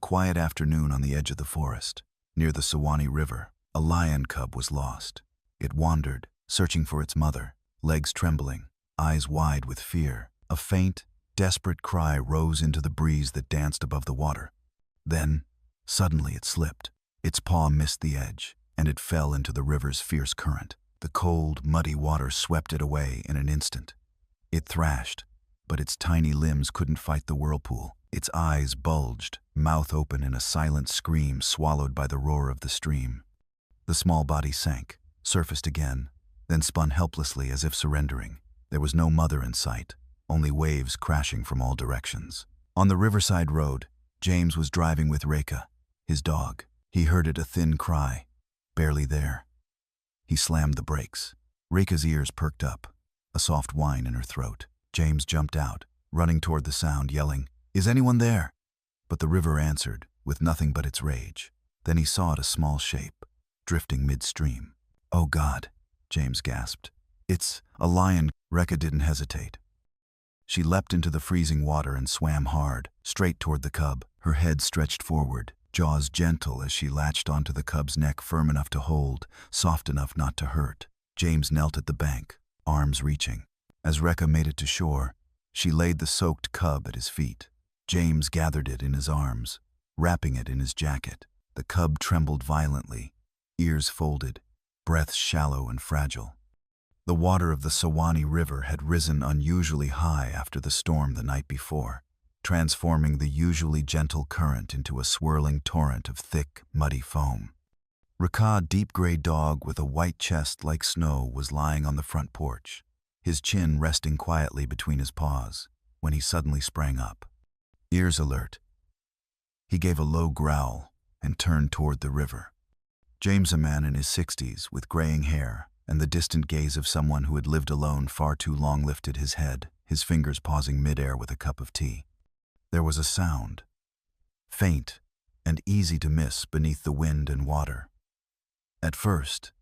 quiet afternoon on the edge of the forest, near the Sawani River, a lion cub was lost. It wandered, searching for its mother, legs trembling, eyes wide with fear. A faint, desperate cry rose into the breeze that danced above the water. Then, suddenly it slipped. Its paw missed the edge, and it fell into the river's fierce current. The cold, muddy water swept it away in an instant. It thrashed, but its tiny limbs couldn't fight the whirlpool. Its eyes bulged, mouth open in a silent scream swallowed by the roar of the stream. The small body sank, surfaced again, then spun helplessly as if surrendering. There was no mother in sight, only waves crashing from all directions. On the riverside road, James was driving with Reka, his dog. He heard it, a thin cry, barely there. He slammed the brakes. Reka's ears perked up, a soft whine in her throat. James jumped out, running toward the sound, yelling, "Is anyone there?" But the river answered, with nothing but its rage. Then he saw it, a small shape, drifting midstream. "Oh God," James gasped. "It's a lion." Reka didn't hesitate. She leapt into the freezing water and swam hard, straight toward the cub, her head stretched forward, jaws gentle as she latched onto the cub's neck, firm enough to hold, soft enough not to hurt. James knelt at the bank, arms reaching. As Reka made it to shore, she laid the soaked cub at his feet. James gathered it in his arms, wrapping it in his jacket. The cub trembled violently, ears folded, breath shallow and fragile. The water of the Sawani River had risen unusually high after the storm the night before, transforming the usually gentle current into a swirling torrent of thick, muddy foam. Reka, deep gray dog with a white chest like snow, was lying on the front porch, his chin resting quietly between his paws, when he suddenly sprang up. Ears alert, he gave a low growl and turned toward the river. James, a man in his 60s with graying hair and the distant gaze of someone who had lived alone far too long, lifted his head, his fingers pausing midair with a cup of tea. There was a sound, faint and easy to miss beneath the wind and water. At first,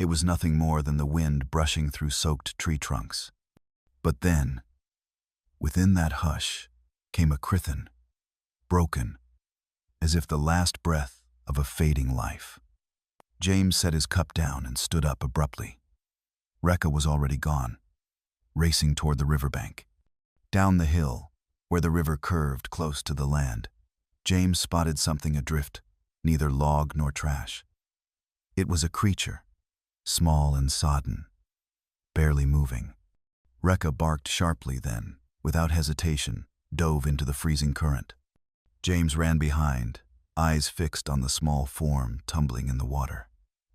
it was nothing more than the wind brushing through soaked tree trunks. But then, within that hush, came a krithen, broken, as if the last breath of a fading life. James set his cup down and stood up abruptly. Reka was already gone, racing toward the riverbank. Down the hill, where the river curved close to the land, James spotted something adrift, neither log nor trash. It was a creature, small and sodden, barely moving. Reka barked sharply, then, without hesitation, dove into the freezing current. James ran behind, eyes fixed on the small form tumbling in the water,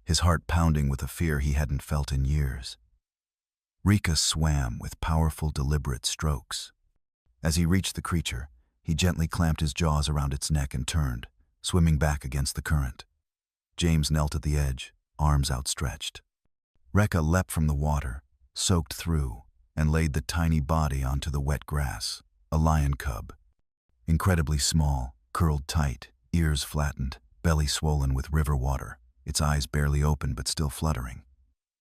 his heart pounding with a fear he hadn't felt in years. Reka swam with powerful, deliberate strokes. As he reached the creature, he gently clamped his jaws around its neck and turned, swimming back against the current. James knelt at the edge, arms outstretched. Reka leapt from the water, soaked through, and laid the tiny body onto the wet grass, a lion cub. Incredibly small, curled tight, ears flattened, belly swollen with river water, its eyes barely open but still fluttering.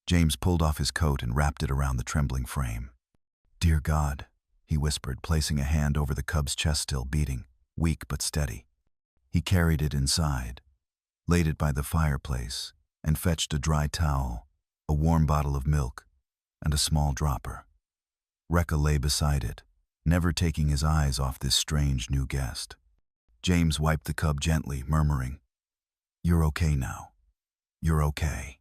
James pulled off his coat and wrapped it around the trembling frame. "Dear God," he whispered, placing a hand over the cub's chest, still beating, weak but steady. He carried it inside, laid it by the fireplace, and fetched a dry towel, a warm bottle of milk, and a small dropper. Reka lay beside it, never taking his eyes off this strange new guest. James wiped the cub gently, murmuring, "You're okay now. You're okay."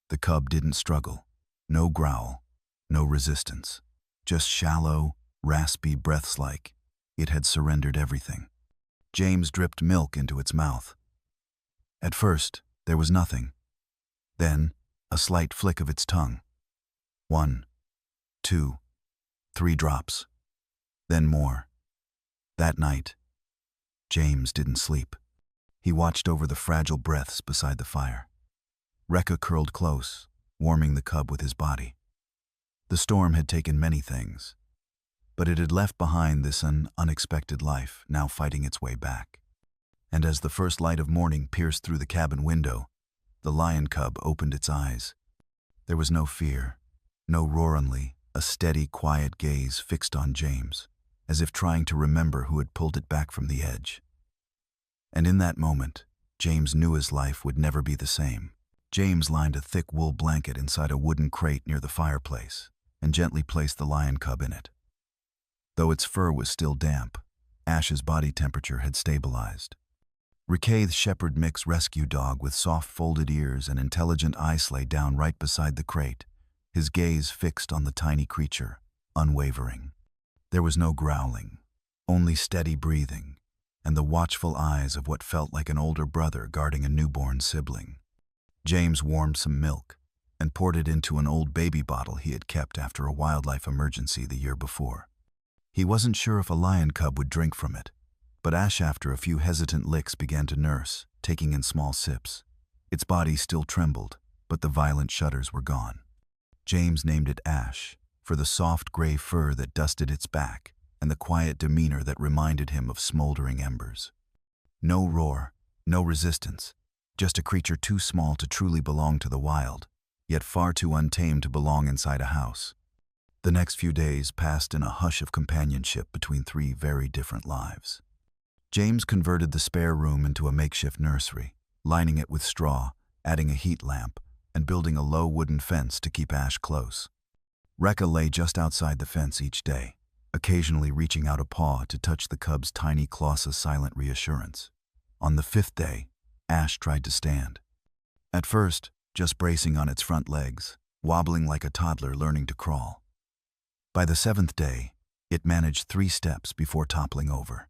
The cub didn't struggle, no growl, no resistance, just shallow, raspy breaths like it had surrendered everything. James dripped milk into its mouth. At first, there was nothing. Then, a slight flick of its tongue. 1, 2, 3 drops. Then more. That night, James didn't sleep. He watched over the fragile breaths beside the fire. Reka curled close, warming the cub with his body. The storm had taken many things, but it had left behind an unexpected life, now fighting its way back. And as the first light of morning pierced through the cabin window, the lion cub opened its eyes. There was no fear, no roar, only a steady, quiet gaze fixed on James, as if trying to remember who had pulled it back from the edge. And in that moment, James knew his life would never be the same. James lined a thick wool blanket inside a wooden crate near the fireplace and gently placed the lion cub in it. Though its fur was still damp, Ash's body temperature had stabilized. Riquet, the shepherd mix rescue dog with soft folded ears and intelligent eyes, lay down right beside the crate, his gaze fixed on the tiny creature, unwavering. There was no growling, only steady breathing, and the watchful eyes of what felt like an older brother guarding a newborn sibling. James warmed some milk and poured it into an old baby bottle he had kept after a wildlife emergency the year before. He wasn't sure if a lion cub would drink from it, but Ash, after a few hesitant licks, began to nurse, taking in small sips. Its body still trembled, but the violent shudders were gone. James named it Ash, for the soft gray fur that dusted its back and the quiet demeanor that reminded him of smoldering embers. No roar, no resistance, just a creature too small to truly belong to the wild, yet far too untamed to belong inside a house. The next few days passed in a hush of companionship between three very different lives. James converted the spare room into a makeshift nursery, lining it with straw, adding a heat lamp, and building a low wooden fence to keep Ash close. Rekka lay just outside the fence each day, occasionally reaching out a paw to touch the cub's tiny claws, a silent reassurance. On the 5th day, Ash tried to stand. At first, just bracing on its front legs, wobbling like a toddler learning to crawl. By the 7th day, it managed 3 steps before toppling over.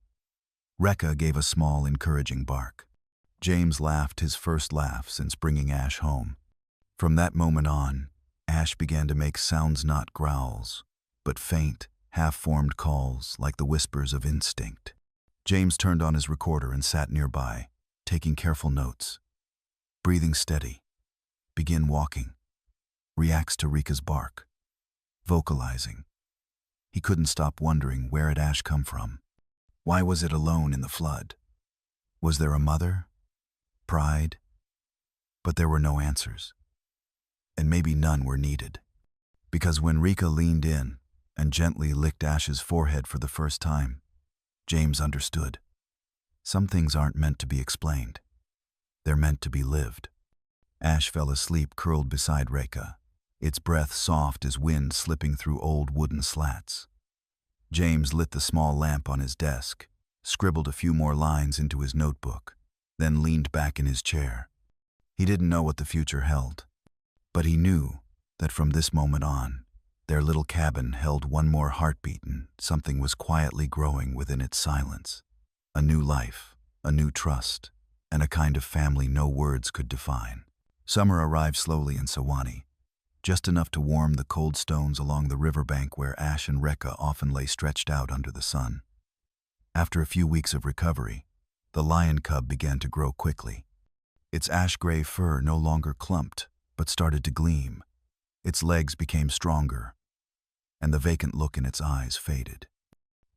Rekka gave a small, encouraging bark. James laughed his first laugh since bringing Ash home. From that moment on, Ash began to make sounds, not growls, but faint, half-formed calls like the whispers of instinct. James turned on his recorder and sat nearby, taking careful notes. Breathing steady. Begin walking. Reacts to Rika's bark. Vocalizing. He couldn't stop wondering, where had Ash come from? Why was it alone in the flood? Was there a mother? Pride? But there were no answers. And maybe none were needed. Because when Rika leaned in and gently licked Ash's forehead for the first time, James understood. Some things aren't meant to be explained. They're meant to be lived. Ash fell asleep curled beside Rika, its breath soft as wind slipping through old wooden slats. James lit the small lamp on his desk, scribbled a few more lines into his notebook, then leaned back in his chair. He didn't know what the future held, but he knew that from this moment on, their little cabin held one more heartbeat, and something was quietly growing within its silence. A new life, a new trust, and a kind of family no words could define. Summer arrived slowly in Sawani, just enough to warm the cold stones along the riverbank where Ash and Rekka often lay stretched out under the sun. After a few weeks of recovery, the lion cub began to grow quickly. Its ash-gray fur no longer clumped, but started to gleam. Its legs became stronger, and the vacant look in its eyes faded.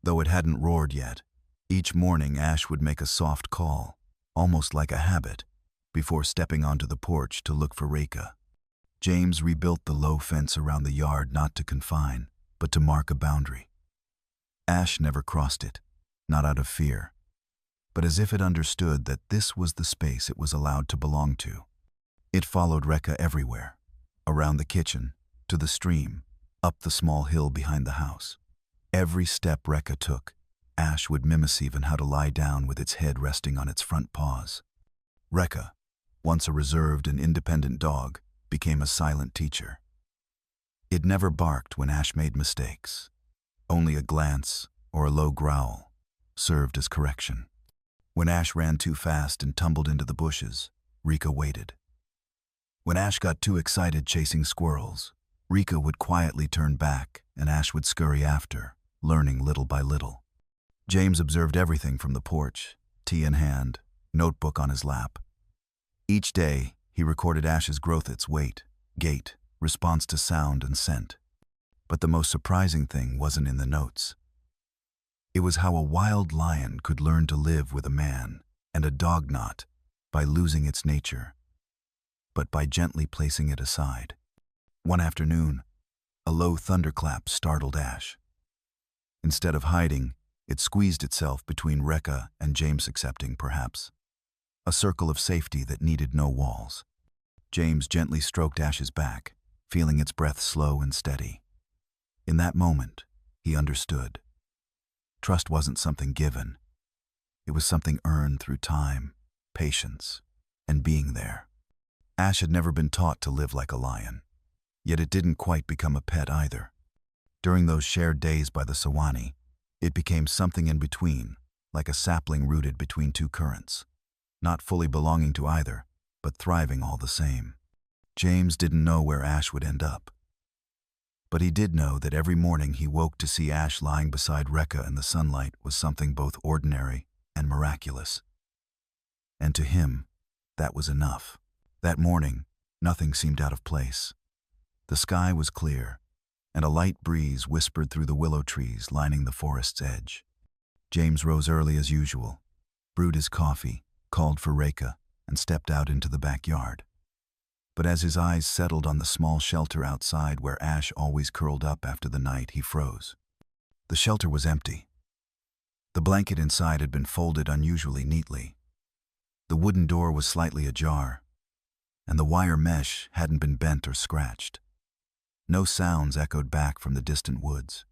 Though it hadn't roared yet, each morning Ash would make a soft call, almost like a habit, before stepping onto the porch to look for Rekka. James rebuilt the low fence around the yard, not to confine, but to mark a boundary. Ash never crossed it, not out of fear, but as if it understood that this was the space it was allowed to belong to. It followed Rekka everywhere, around the kitchen, to the stream, up the small hill behind the house. Every step Rekka took, Ash would mimic, even how to lie down with its head resting on its front paws. Rekka, once a reserved and independent dog, became a silent teacher. It never barked when Ash made mistakes. Only a glance or a low growl served as correction. When Ash ran too fast and tumbled into the bushes, Rika waited. When Ash got too excited chasing squirrels, Rika would quietly turn back and Ash would scurry after, learning little by little. James observed everything from the porch, tea in hand, notebook on his lap. Each day, he recorded Ash's growth, its weight, gait, response to sound and scent. But the most surprising thing wasn't in the notes. It was how a wild lion could learn to live with a man and a dog, not by losing its nature, but by gently placing it aside. One afternoon, a low thunderclap startled Ash. Instead of hiding, it squeezed itself between Rekka and James, accepting, perhaps, a circle of safety that needed no walls. James gently stroked Ash's back, feeling its breath slow and steady. In that moment, he understood. Trust wasn't something given. It was something earned through time, patience, and being there. Ash had never been taught to live like a lion, yet it didn't quite become a pet either. During those shared days by the Sawani, it became something in between, like a sapling rooted between two currents, not fully belonging to either, but thriving all the same. James didn't know where Ash would end up, but he did know that every morning he woke to see Ash lying beside Rekka in the sunlight was something both ordinary and miraculous. And to him, that was enough. That morning, nothing seemed out of place. The sky was clear, and a light breeze whispered through the willow trees lining the forest's edge. James rose early as usual, brewed his coffee, called for Rekka, and stepped out into the backyard. But as his eyes settled on the small shelter outside where Ash always curled up after the night, he froze. The shelter was empty. The blanket inside had been folded unusually neatly. The wooden door was slightly ajar, and the wire mesh hadn't been bent or scratched. No sounds echoed back from the distant woods.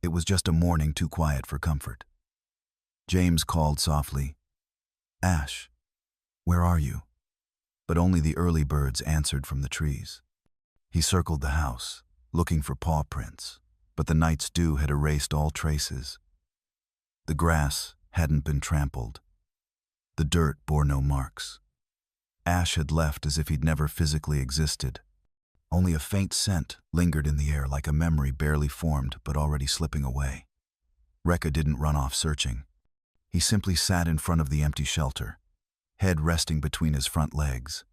It was just a morning too quiet for comfort. James called softly, "Ash, where are you?" But only the early birds answered from the trees. He circled the house, looking for paw prints, but the night's dew had erased all traces. The grass hadn't been trampled. The dirt bore no marks. Ash had left as if he'd never physically existed. Only a faint scent lingered in the air like a memory barely formed but already slipping away. Rekka didn't run off searching. He simply sat in front of the empty shelter, head resting between his front legs,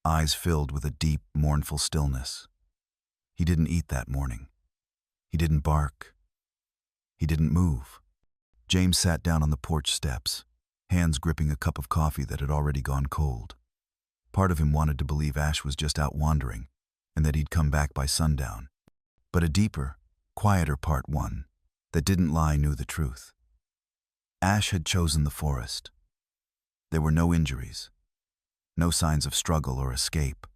eyes filled with a deep, mournful stillness. He didn't eat that morning. He didn't bark. He didn't move. James sat down on the porch steps, hands gripping a cup of coffee that had already gone cold. Part of him wanted to believe Ash was just out wandering, and that he'd come back by sundown. But a deeper, quieter part one, that didn't lie, knew the truth. Ash had chosen the forest. There were no injuries, no signs of struggle or escape.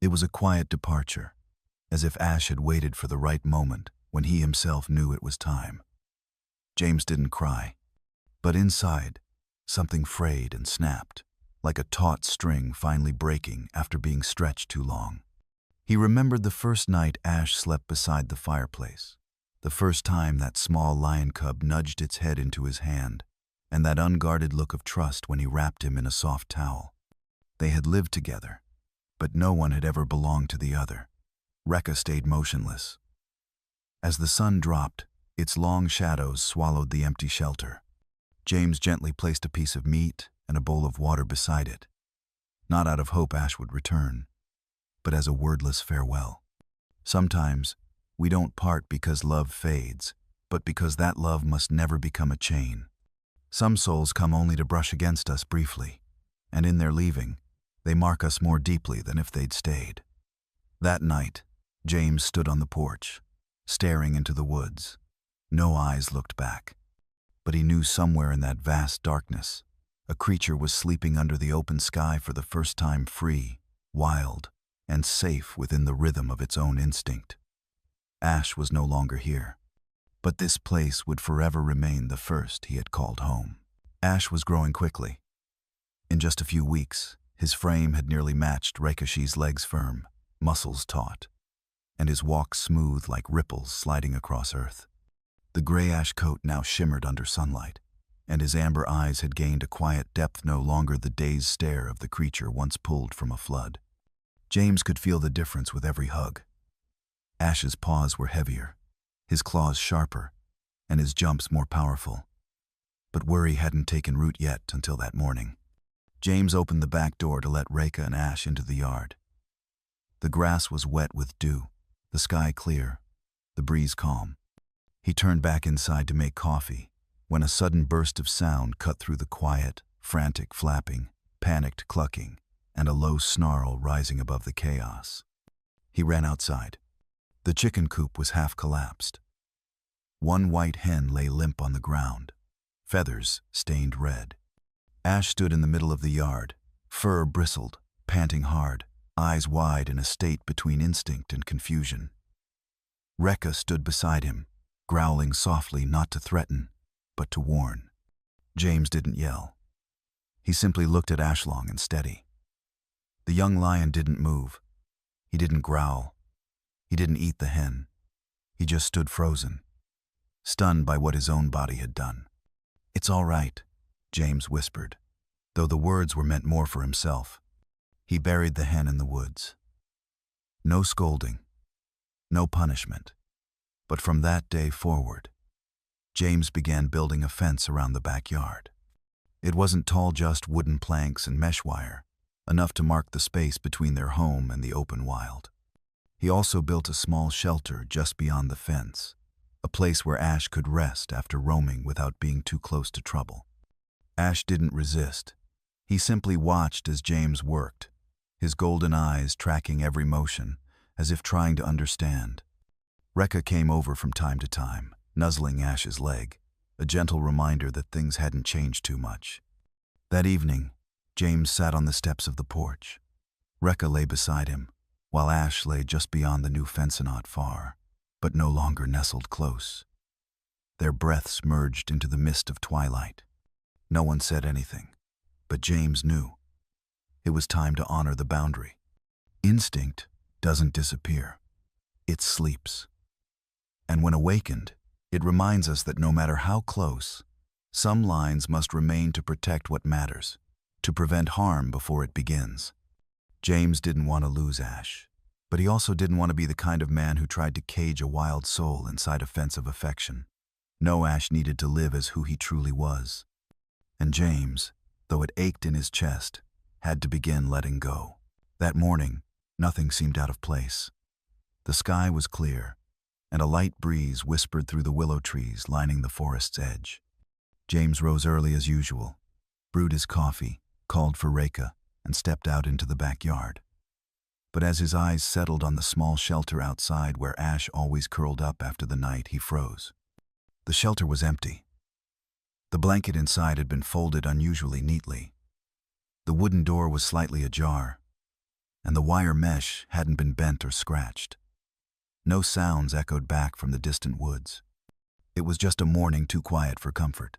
It was a quiet departure, as if Ash had waited for the right moment when he himself knew it was time. James didn't cry, but inside, something frayed and snapped, like a taut string finally breaking after being stretched too long. He remembered the first night Ash slept beside the fireplace, the first time that small lion cub nudged its head into his hand, and that unguarded look of trust when he wrapped him in a soft towel. They had lived together, but no one had ever belonged to the other. Rekka stayed motionless. As the sun dropped, its long shadows swallowed the empty shelter. James gently placed a piece of meat and a bowl of water beside it, not out of hope Ash would return, but as a wordless farewell. Sometimes, we don't part because love fades, but because that love must never become a chain. Some souls come only to brush against us briefly, and in their leaving, they mark us more deeply than if they'd stayed. That night, James stood on the porch, staring into the woods. No eyes looked back, but he knew somewhere in that vast darkness, a creature was sleeping under the open sky for the first time, free, wild, and safe within the rhythm of its own instinct. Ash was no longer here, but this place would forever remain the first he had called home. Ash was growing quickly. In just a few weeks, his frame had nearly matched Rekashi's legs firm, muscles taut, and his walk smooth like ripples sliding across earth. The gray ash coat now shimmered under sunlight, and his amber eyes had gained a quiet depth no longer the dazed stare of the creature once pulled from a flood. James could feel the difference with every hug. Ash's paws were heavier, his claws sharper, and his jumps more powerful. But worry hadn't taken root yet until that morning. James opened the back door to let Rekka and Ash into the yard. The grass was wet with dew, the sky clear, the breeze calm. He turned back inside to make coffee, when a sudden burst of sound cut through the quiet, frantic flapping, panicked clucking, and a low snarl rising above the chaos. He ran outside. The chicken coop was half collapsed. One white hen lay limp on the ground, feathers stained red. Ash stood in the middle of the yard, fur bristled, panting hard, eyes wide in a state between instinct and confusion. Rekka stood beside him, growling softly, not to threaten, but to warn. James didn't yell. He simply looked at Ash long and steady. The young lion didn't move. He didn't growl. He didn't eat the hen. He just stood frozen, stunned by what his own body had done. "It's all right," James whispered, though the words were meant more for himself. He buried the hen in the woods. No scolding, no punishment. But from that day forward, James began building a fence around the backyard. It wasn't tall, just wooden planks and mesh wire, enough to mark the space between their home and the open wild. He also built a small shelter just beyond the fence, a place where Ash could rest after roaming without being too close to trouble. Ash didn't resist. He simply watched as James worked, his golden eyes tracking every motion, as if trying to understand. Rekka came over from time to time, nuzzling Ash's leg, a gentle reminder that things hadn't changed too much. That evening, James sat on the steps of the porch. Rekka lay beside him, while Ash lay just beyond the new fence, not far, but no longer nestled close. Their breaths merged into the mist of twilight. No one said anything, but James knew. It was time to honor the boundary. Instinct doesn't disappear. It sleeps. And when awakened, it reminds us that no matter how close, some lines must remain to protect what matters, to prevent harm before it begins. James didn't want to lose Ash, but he also didn't want to be the kind of man who tried to cage a wild soul inside a fence of affection. No, Ash needed to live as who he truly was. And James, though it ached in his chest, had to begin letting go. That morning, nothing seemed out of place. The sky was clear, and a light breeze whispered through the willow trees lining the forest's edge. James rose early as usual, brewed his coffee, called for Rekka, and stepped out into the backyard. But as his eyes settled on the small shelter outside where Ash always curled up after the night, he froze. The shelter was empty. The blanket inside had been folded unusually neatly. The wooden door was slightly ajar, and the wire mesh hadn't been bent or scratched. No sounds echoed back from the distant woods. It was just a morning too quiet for comfort.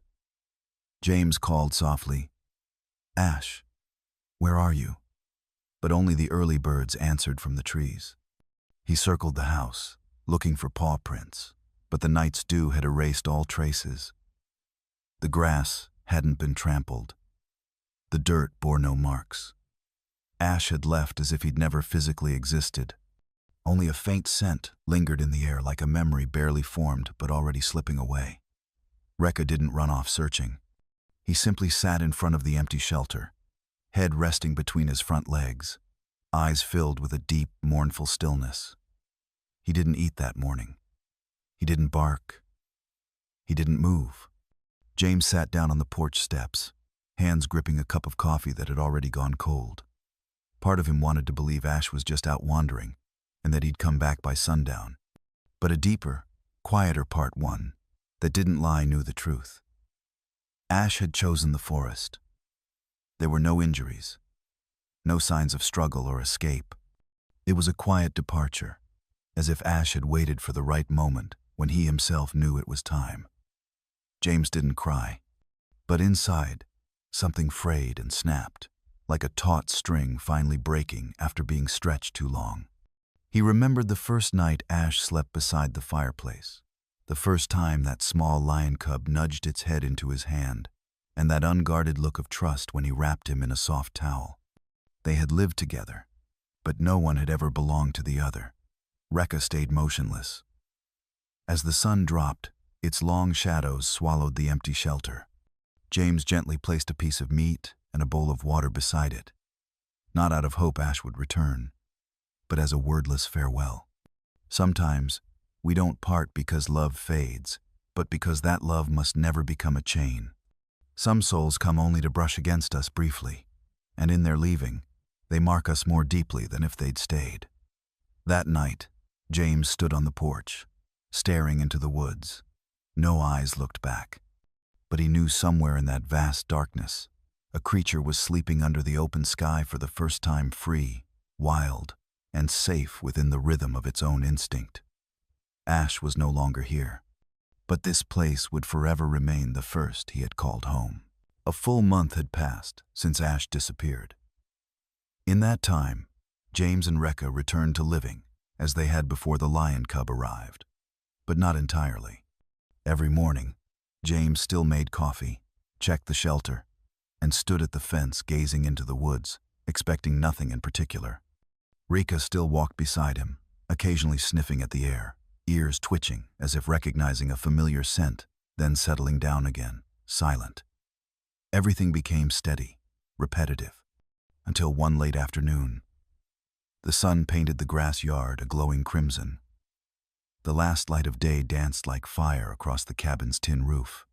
James called softly, "Ash, where are you?" But only the early birds answered from the trees. He circled the house, looking for paw prints, but the night's dew had erased all traces. The grass hadn't been trampled. The dirt bore no marks. Ash had left as if he'd never physically existed. Only a faint scent lingered in the air, like a memory barely formed but already slipping away. Rekka didn't run off searching. He simply sat in front of the empty shelter, head resting between his front legs, eyes filled with a deep, mournful stillness. He didn't eat that morning. He didn't bark. He didn't move. James sat down on the porch steps, hands gripping a cup of coffee that had already gone cold. Part of him wanted to believe Ash was just out wandering, and that he'd come back by sundown. But a deeper, quieter part, one that didn't lie, knew the truth. Ash had chosen the forest. There were no injuries, no signs of struggle or escape. It was a quiet departure, as if Ash had waited for the right moment when he himself knew it was time. James didn't cry, but inside, something frayed and snapped, like a taut string finally breaking after being stretched too long. He remembered the first night Ash slept beside the fireplace, the first time that small lion cub nudged its head into his hand, and that unguarded look of trust when he wrapped him in a soft towel. They had lived together, but no one had ever belonged to the other. Rekka stayed motionless. As the sun dropped, its long shadows swallowed the empty shelter. James gently placed a piece of meat and a bowl of water beside it, not out of hope Ash would return, but as a wordless farewell. Sometimes, we don't part because love fades, but because that love must never become a chain. Some souls come only to brush against us briefly, and in their leaving, they mark us more deeply than if they'd stayed. That night, James stood on the porch, staring into the woods. No eyes looked back, but he knew somewhere in that vast darkness, A creature was sleeping under the open sky for the first time, free, wild, and safe within the rhythm of its own instinct. Ash was no longer here, but this place would forever remain the first he had called home. A full month had passed since Ash disappeared. In that time, James and Rekka returned to living as they had before the lion cub arrived, but not entirely. Every morning, James still made coffee, checked the shelter, and stood at the fence gazing into the woods, expecting nothing in particular. Rekka still walked beside him, occasionally sniffing at the air, ears twitching as if recognizing a familiar scent, then settling down again, silent. Everything became steady, repetitive, until one late afternoon. The sun painted the grass yard a glowing crimson. The last light of day danced like fire across the cabin's tin roof.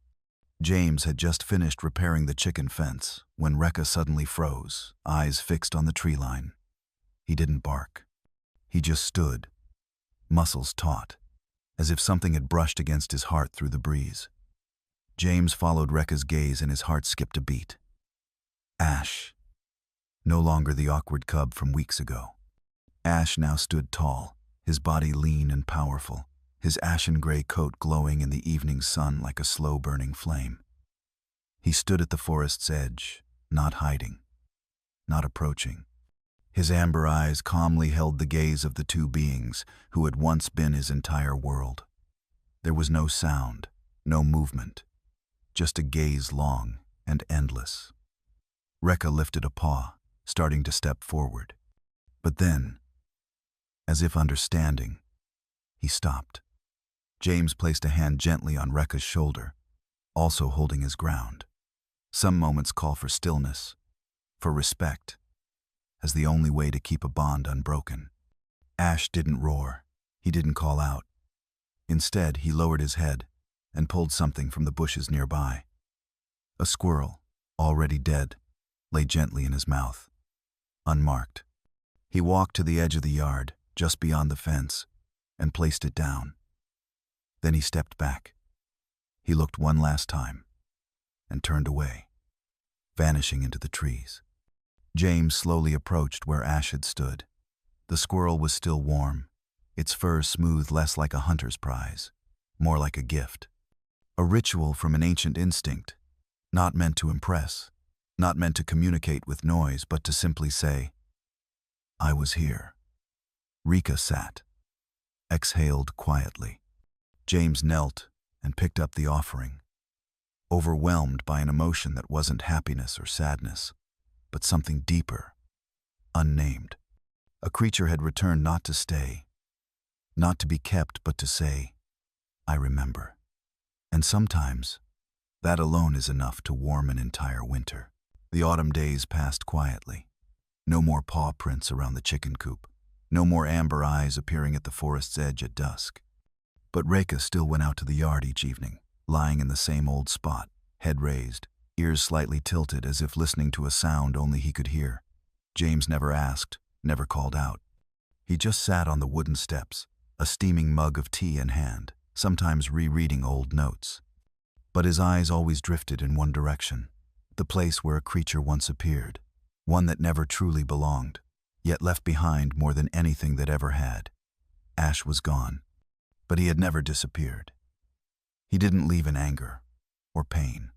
James had just finished repairing the chicken fence when Rekka suddenly froze, eyes fixed on the tree line. He didn't bark. He just stood, muscles taut, as if something had brushed against his heart through the breeze. James followed Rekka's gaze and his heart skipped a beat. Ash. No longer the awkward cub from weeks ago. Ash now stood tall, his body lean and powerful, his ashen-gray coat glowing in the evening sun like a slow-burning flame. He stood at the forest's edge, not hiding, not approaching. His amber eyes calmly held the gaze of the two beings who had once been his entire world. There was no sound, no movement, just a gaze long and endless. Rekka lifted a paw, starting to step forward. But then, as if understanding, he stopped. James placed a hand gently on Rekka's shoulder, also holding his ground. Some moments call for stillness, for respect, as the only way to keep a bond unbroken. Ash didn't roar. He didn't call out. Instead, he lowered his head and pulled something from the bushes nearby. A squirrel, already dead, lay gently in his mouth, unmarked. He walked to the edge of the yard, just beyond the fence, and placed it down. Then he stepped back. He looked one last time, and turned away, vanishing into the trees. James slowly approached where Ash had stood. The squirrel was still warm, its fur smooth, less like a hunter's prize, more like a gift. A ritual from an ancient instinct, not meant to impress, not meant to communicate with noise, but to simply say, "I was here." Rekka sat, exhaled quietly. James knelt and picked up the offering, overwhelmed by an emotion that wasn't happiness or sadness, but something deeper, unnamed. A creature had returned not to stay, not to be kept, but to say, "I remember." And sometimes, that alone is enough to warm an entire winter. The autumn days passed quietly. No more paw prints around the chicken coop. No more amber eyes appearing at the forest's edge at dusk. But Rekka still went out to the yard each evening, lying in the same old spot, head raised, ears slightly tilted as if listening to a sound only he could hear. James never asked, never called out. He just sat on the wooden steps, a steaming mug of tea in hand, sometimes rereading old notes. But his eyes always drifted in one direction, the place where a creature once appeared, one that never truly belonged, yet left behind more than anything that ever had. Ash was gone, but he had never disappeared. He didn't leave in anger or pain.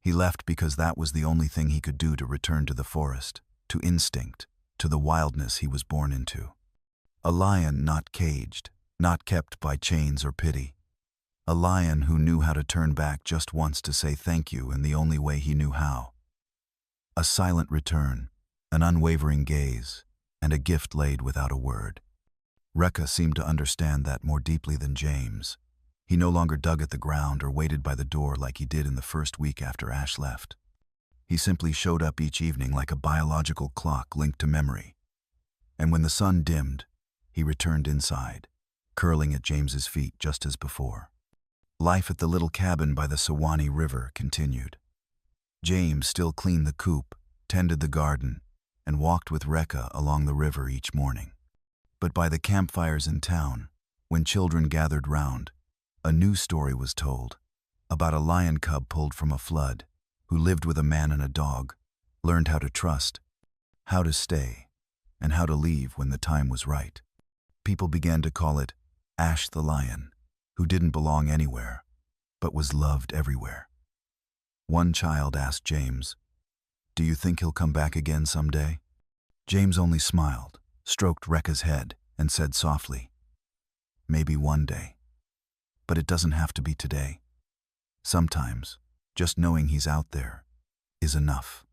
He left because that was the only thing he could do to return to the forest, to instinct, to the wildness he was born into. A lion not caged, not kept by chains or pity. A lion who knew how to turn back just once to say thank you in the only way he knew how. A silent return, an unwavering gaze, and a gift laid without a word. Rekka seemed to understand that more deeply than James. He no longer dug at the ground or waited by the door like he did in the first week after Ash left. He simply showed up each evening like a biological clock linked to memory. And when the sun dimmed, he returned inside, curling at James's feet just as before. Life at the little cabin by the Sawani River continued. James still cleaned the coop, tended the garden, and walked with Rekka along the river each morning. But by the campfires in town, when children gathered round, a new story was told, about a lion cub pulled from a flood, who lived with a man and a dog, learned how to trust, how to stay, and how to leave when the time was right. People began to call it Ash the lion, who didn't belong anywhere, but was loved everywhere. One child asked James, "Do you think he'll come back again someday?" James only smiled, stroked Rekka's head, and said softly, "Maybe one day. But it doesn't have to be today. Sometimes, just knowing he's out there is enough."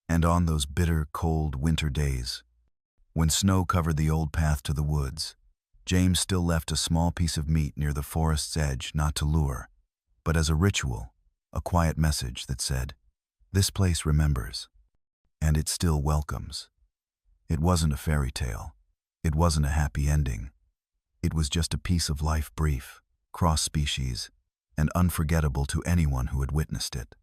And on those bitter, cold winter days, when snow covered the old path to the woods, James still left a small piece of meat near the forest's edge, not to lure, but as a ritual, a quiet message that said, "This place remembers, and it still welcomes." It wasn't a fairy tale. It wasn't a happy ending. It was just a piece of life, brief, cross-species, and unforgettable to anyone who had witnessed it.